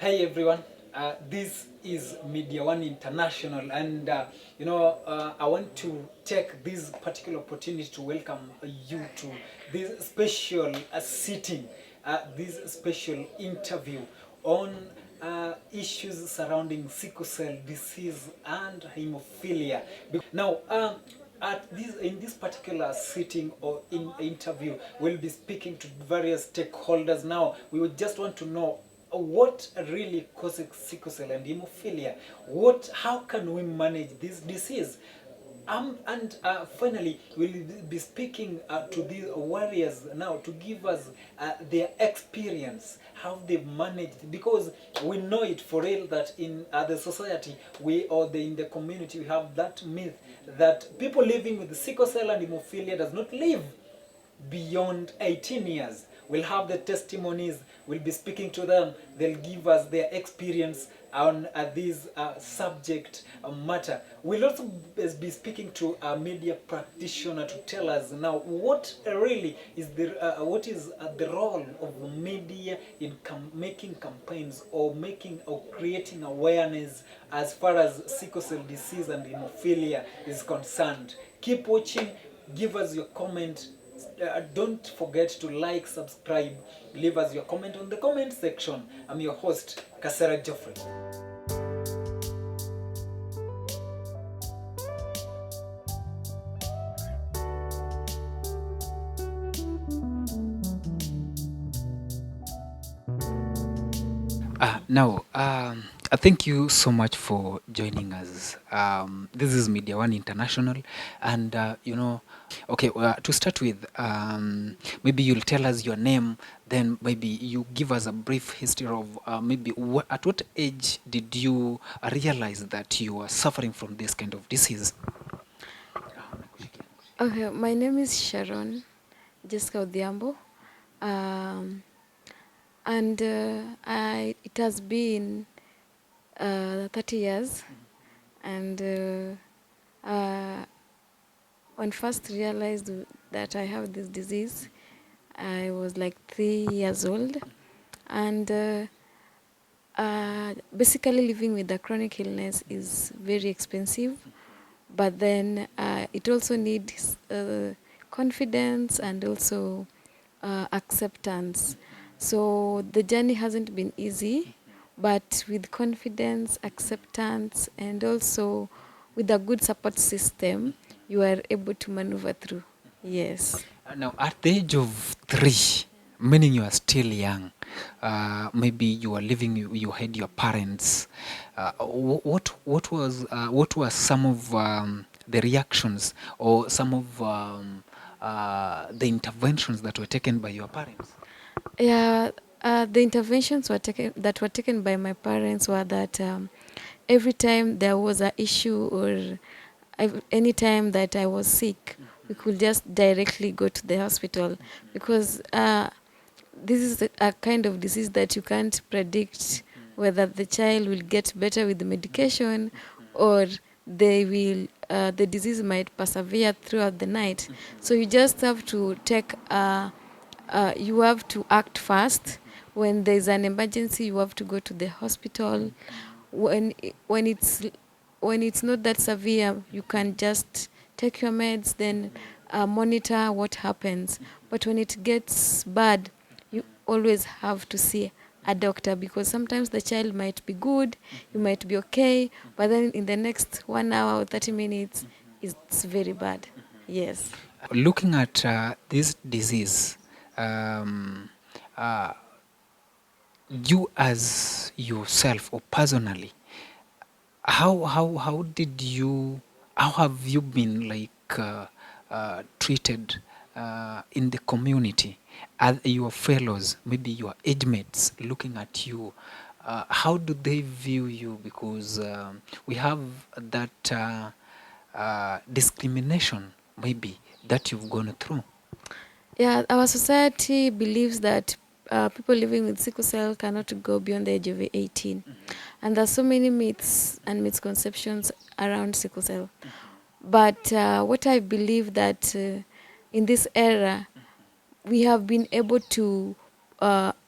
Hi everyone, this is Media One International, and I want to take this particular opportunity to welcome you to this special sitting, this special interview on issues surrounding sickle cell disease and hemophilia. Now, in this particular sitting or in interview, we'll be speaking to various stakeholders. Now, we would just want to know what really causes sickle cell and hemophilia. How can we manage this disease? And finally, we'll be speaking to these warriors now to give us their experience, how they've managed, because we know it for real that in the society, in the community, we have that myth that people living with sickle cell and hemophilia does not live beyond 18 years. We'll have the testimonies, we'll be speaking to them, they'll give us their experience on this subject matter. We'll also be speaking to a media practitioner to tell us now what really is the role of media in making campaigns or creating awareness as far as sickle cell disease and hemophilia is concerned. Keep watching, give us your comment. Don't forget to like, subscribe, leave us your comment on the comment section. I'm your host, Kasera Geoffrey. Thank you so much for joining us. This is Media One International, and okay. To start with, maybe you'll tell us your name, then maybe you give us a brief history of at what age did you realize that you are suffering from this kind of disease? Okay, my name is Sharon Jessica Odhiambo, and it has been 30 years, and when first realized that I have this disease, I was like 3 years old, and basically living with a chronic illness is very expensive, but then it also needs confidence and also acceptance. So the journey hasn't been easy, but with confidence, acceptance, and also with a good support system, you are able to maneuver through. Yes. Now, at the age of 3, meaning you are still young, maybe you are living, you had your parents. What were some of the reactions or some of the interventions that were taken by your parents? Yeah, the interventions that were taken by my parents were that every time there was an issue or any time that I was sick, we could just directly go to the hospital, because this is a kind of disease that you can't predict whether the child will get better with the medication or the disease might persevere throughout the night. So you just have to you have to act fast. When there's an emergency, you have to go to the hospital. When it's not that severe, you can just take your meds, then monitor what happens. But when it gets bad, you always have to see a doctor, because sometimes the child might be good, you might be okay, but then in the next 1 hour or 30 minutes, it's very bad. Yes. Looking at this disease, um, uh, you as yourself or personally, how have you been treated in the community? Are your fellows, maybe your age mates, looking at you, how do they view you? Because we have that discrimination maybe that you've gone through. Yeah, our society believes that people living with sickle cell cannot go beyond the age of 18. And there's so many myths and misconceptions around sickle cell. But what I believe that in this era, we have been able to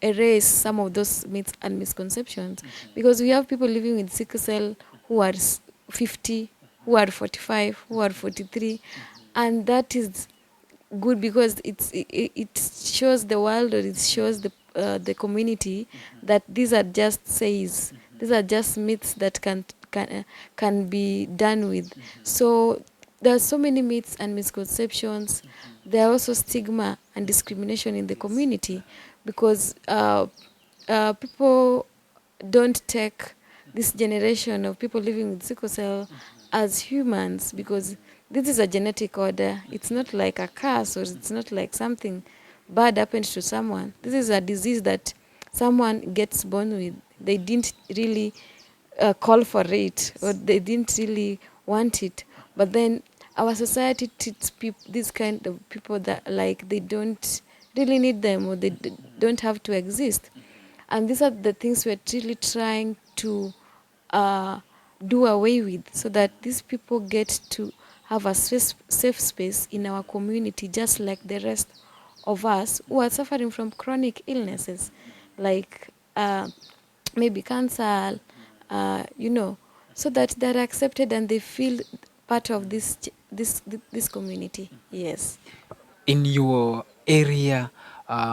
erase some of those myths and misconceptions, because we have people living with sickle cell who are 50, who are 45, who are 43, and that is good because it shows the world, or it shows the community that these are just says, these are just myths that can be done with. So there are so many myths and misconceptions. There are also stigma and discrimination in the community, because people don't take this generation of people living with sickle cell as humans, because this is a genetic order. It's not like a curse, or it's not like something bad happened to someone. This is a disease that someone gets born with. They didn't really call for it, or they didn't really want it. But then our society treats these kind of people that like they don't really need them, or they don't have to exist. And these are the things we're really trying to uh, do away with, so that these people get to have a safe space in our community, just like the rest of us who are suffering from chronic illnesses, like maybe cancer, you know, so that they're accepted and they feel part of this community. Yes. In your area,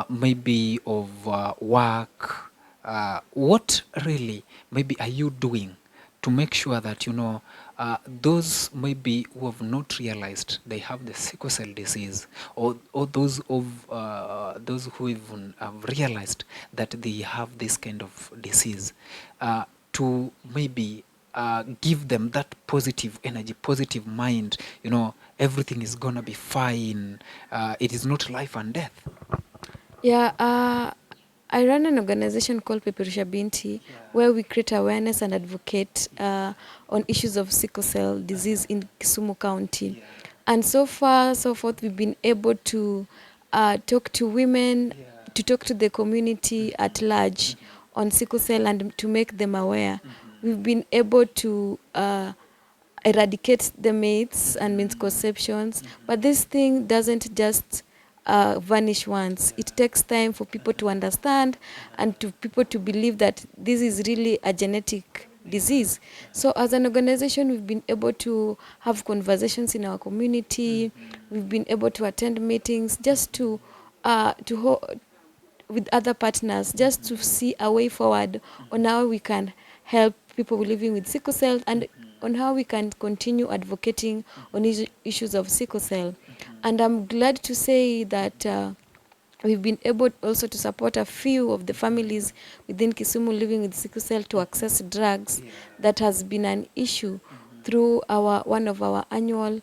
maybe of work, what really maybe are you doing to make sure that those maybe who have not realized they have the sickle cell disease, or those who even have realized that they have this kind of disease, to maybe give them that positive energy, positive mind, everything is gonna be fine. It is not life and death. Yeah, I run an organization called Peperusha Binti, where we create awareness and advocate on issues of sickle cell disease in Kisumu County. And so far, so forth, we've been able to talk to women, to talk to the community at large on sickle cell, and to make them aware. We've been able to eradicate the myths and misconceptions, but this thing doesn't just vanish once. It takes time for people to understand, and to people to believe that this is really a genetic disease. So as an organization, we've been able to have conversations in our community. We've been able to attend meetings just with other partners, just to see a way forward on how we can help people living with sickle cell, and on how we can continue advocating on issues of sickle cell. And I'm glad to say that we've been able also to support a few of the families within Kisumu living with sickle cell to access drugs. That has been an issue through one of our annual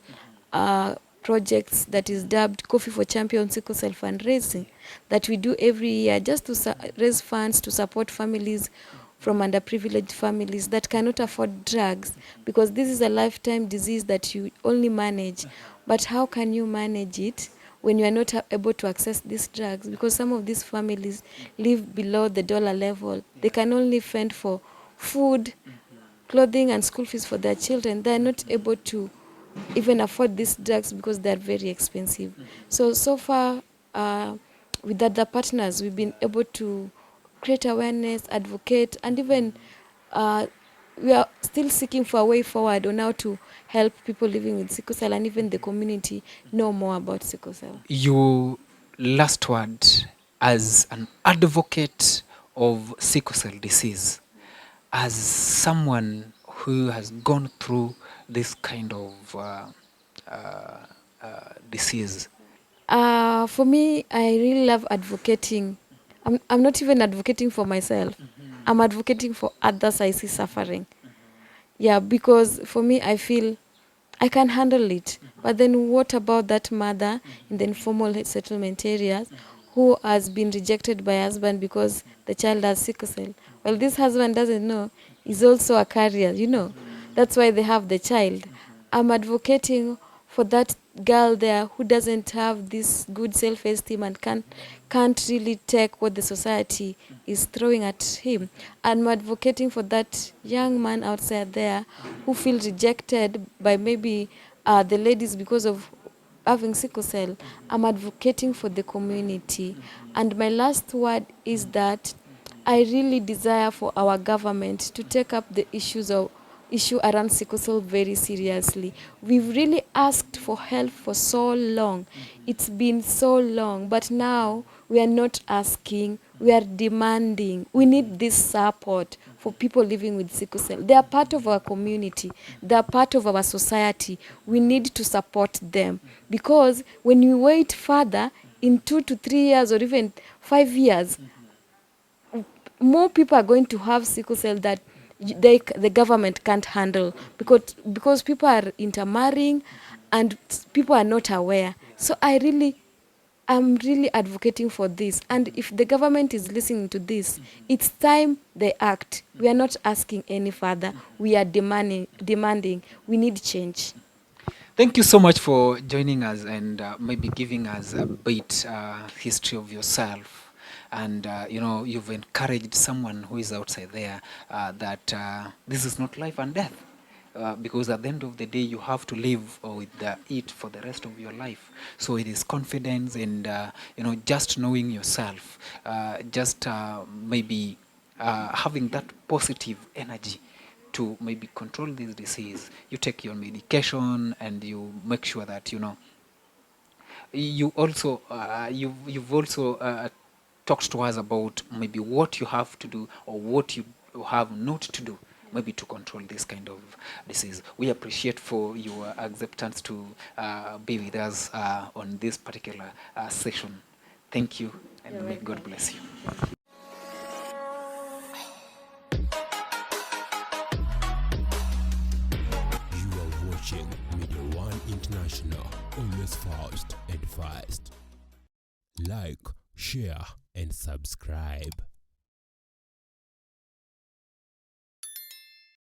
uh, projects that is dubbed Coffee for Champion Sickle Cell Fundraising, that we do every year, just to raise funds to support families from underprivileged families that cannot afford drugs, because this is a lifetime disease that you only manage. But how can you manage it when you are not able to access these drugs? Because some of these families live below the dollar level. They can only fend for food, clothing, and school fees for their children. They are not able to even afford these drugs because they are very expensive. So far, with other partners, we've been able to create awareness, advocate, and even uh, we are still seeking for a way forward on how to help people living with sickle cell, and even the community know more about sickle cell. Your last word as an advocate of sickle cell disease, as someone who has gone through this kind of disease. For me, I really love advocating. I'm not even advocating for myself. I'm advocating for others I see suffering. Yeah, because for me, I feel I can handle it. But then what about that mother in the informal settlement areas who has been rejected by husband because the child has sickle cell? Well, this husband doesn't know he's also a carrier. That's why they have the child. I'm advocating for that girl there who doesn't have this good self-esteem and can't really take what the society is throwing at him. I'm advocating for that young man outside there who feels rejected by maybe the ladies because of having sickle cell, I'm advocating for the community. And my last word is that I really desire for our government to take up the issue around sickle cell very seriously. We've really asked for help for so long. It's been so long, but now we are not asking, we are demanding. We need this support for people living with sickle cell. They are part of our community. They are part of our society. We need to support them, because when you wait further, in 2 to 3 years or even 5 years, more people are going to have sickle cell that the government can't handle, because people are intermarrying and people are not aware. So I'm really advocating for this. And if the government is listening to this, it's time they act. We are not asking any further. We are demanding. We need change. Thank you so much for joining us and maybe giving us a bit history of yourself. And you've encouraged someone who is outside there that this is not life and death. Because at the end of the day, you have to live with it for the rest of your life. So it is confidence and just knowing yourself, just maybe having that positive energy to maybe control this disease. You take your medication and you make sure that you also you've also talked to us about maybe what you have to do or what you have not to do maybe to control this kind of disease. We appreciate for your acceptance to be with us on this particular session. Thank you, and may God bless you. You are watching Media One International, always fast and fast. Like, share, and subscribe.